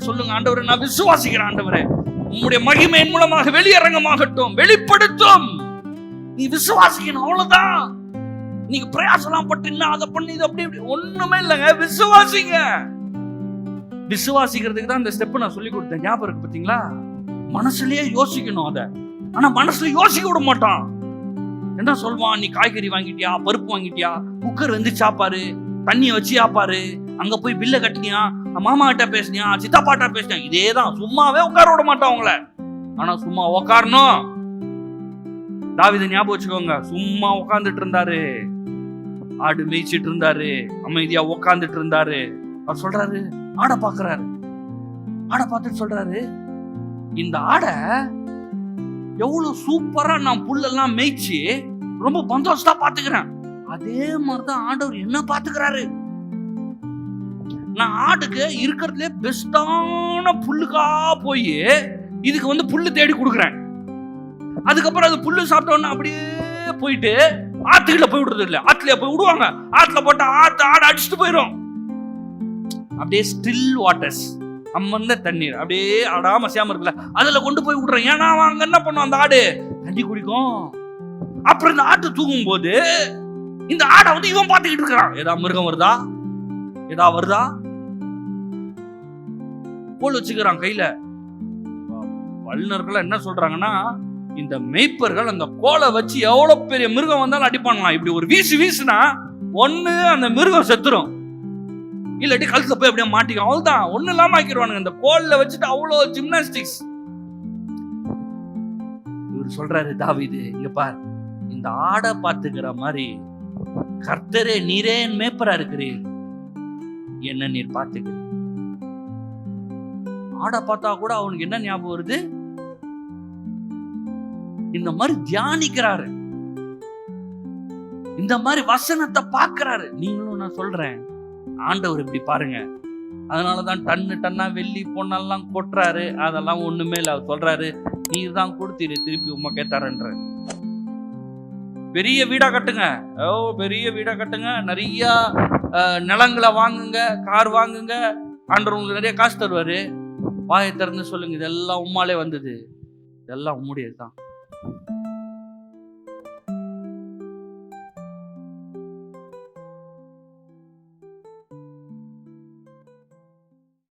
சொல்லுங்க, ஆண்டவரே நான் விசுவாசிக்கிறேன், ஆண்டவரே உம்முடைய மகிமையின் மூலமாக வெளியரங்கமாகட்டும், வெளிப்படுத்தும். நீ விசுவாசிக்கணும், அவ்வளவுதான். நீங்க பிரயாசம் பட்டு அதை பண்ணி இது அப்படி ஒண்ணுமே இல்லைங்க. விசுவாசிங்க. விசுவாசிக்கிறதுக்கு தான் இந்த ஸ்டெப் நான் சொல்லி கொடுத்தேன், ஞாபகம் இருக்கு பாத்தீங்களா? மனசுலயே யோசிக்கணும் அத. ஆனா மனசுல யோசிக்க விட மாட்டான். என்ன சொல்வான்? நீ காய்கறி வாங்கிட்டியா, பருப்பு வாங்கிட்டியா, குக்கர் வந்து சாப்பாரு, தண்ணிய வச்சு ஆப்பாரு, அங்க போய் பில்ல கட்டினியா, மாமா கிட்ட பேசினியா, சித்தாப்பாட்ட பேசினியா, இதேதான். சும்மாவே உட்கார விட மாட்டான் அவங்கள. ஆனா சும்மா உட்காரணும். தாவீது ஞாபகம் வச்சுக்கோங்க, சும்மா உட்கார்ந்துட்டு இருந்தாரு, ஆடு மேய்ச்சிட்டு இருந்தாரு, அமைதியா உட்கார்ந்துட்டு இருந்தாரு. அவர் சொல்றாரு, ஆடை பாக்குறாரு. ஆடை பார்த்துட்டு சொல்றாரு, இந்த ஆடை எவ்வளவு சூப்பரா நான் புல்லெல்லாம் மேய்ச்சி ரொம்ப பந்தோஸ்தா பாத்துக்கிறேன், அதே மாதிரிதான் ஆண்டவர் என்ன பாத்துக்கிறாரு. நான் ஆடுக்கு இருக்கிறதுலே பெஸ்டான புல்லுக்கா போய் இதுக்கு வந்து புல்லு தேடி கொடுக்குறேன். அதுக்கப்புறம் அது புல்லு சாப்பிட்டோன்னா அப்படியே போயிட்டு ஆத்துக்குள்ள போய் விடுறது இல்லை, ஆத்துல போய் விடுவாங்க. ஆத்துல போட்டா ஆடு அடிச்சுட்டு போயிடும். அப்படியே ஸ்டில் வாட்டர்ஸ், அம்மந்த தண்ணீர், அப்படியே ஆடாம சேம இருக்குல்ல, அதுல கொண்டு போய் விடுறேன். ஏன்னா அவங்க என்ன பண்ணும், அந்த ஆடு தண்ணி குடிக்கும். அப்புறம் இந்த ஆட்டு தூங்கும் போது இந்த ஆடை வந்து இவன் பார்த்துக்கிட்டு இருக்கிறான். ஏதா மிருகம் வருதா, ஏதா வருதா, கோல் வச்சுக்கிறான் கையில. வல்லுநர்கள் என்ன சொல்றாங்கன்னா, இந்த மேய்ப்பர்கள் அந்த கோலை வச்சு எவ்வளவு பெரிய மிருகம் வந்தாலும் அடிப்பாங்களாம். இப்படி ஒரு வீசுனா ஒண்ணு அந்த மிருகம் செத்துரும், இல்லாட்டி கழுத்துல போய் அப்படியே மாட்டிக்கும். அவ்வளவுதான், ஒண்ணு இல்லாம ஆக்கிடுவானுங்க. இந்த கோல்ல வச்சுட்டு அவ்வளவு ஜிம்னாஸ்டிக்ஸ். இவர் சொல்றாரு, தாவீது இங்க பார், இந்த ஆடை பாத்துக்கிற மாதிரி கர்த்தரே நீரே மேய்ப்பரா இருக்கிறீர், என்ன நீர் பாத்துக்கிறீர். ஆடை பார்த்தா கூட அவனுக்கு என்ன ஞாபகம் வருது? இந்த மாதிரி தியானிக்கிறாரு, இந்த மாதிரி வசனத்தை பார்க்கிறாரு. நீங்களும் நான் சொல்றேன், ஆண்டவர் இப்படி பாருங்க. அதனாலதான் டன்னா வெள்ளி பொண்ணெல்லாம் கொட்டுறாரு. அதெல்லாம் ஒண்ணுமே இல்ல. அவர் சொல்றாரு, நீர் தான் கொடுத்தீரு, திருப்பி உமக்கே தரேன்ற. பெரிய வீடா கட்டுங்க, பெரிய வீடா கட்டுங்க, நிறைய நிலங்களை வாங்குங்க, கார் வாங்குங்க, ஆண்டவர் உங்களுக்கு நிறைய காசு தருவாரு. வாயை திறந்து சொல்லுங்க, இதெல்லாம் உம்மாலே வந்தது, இதெல்லாம் உம்முடையது தான்.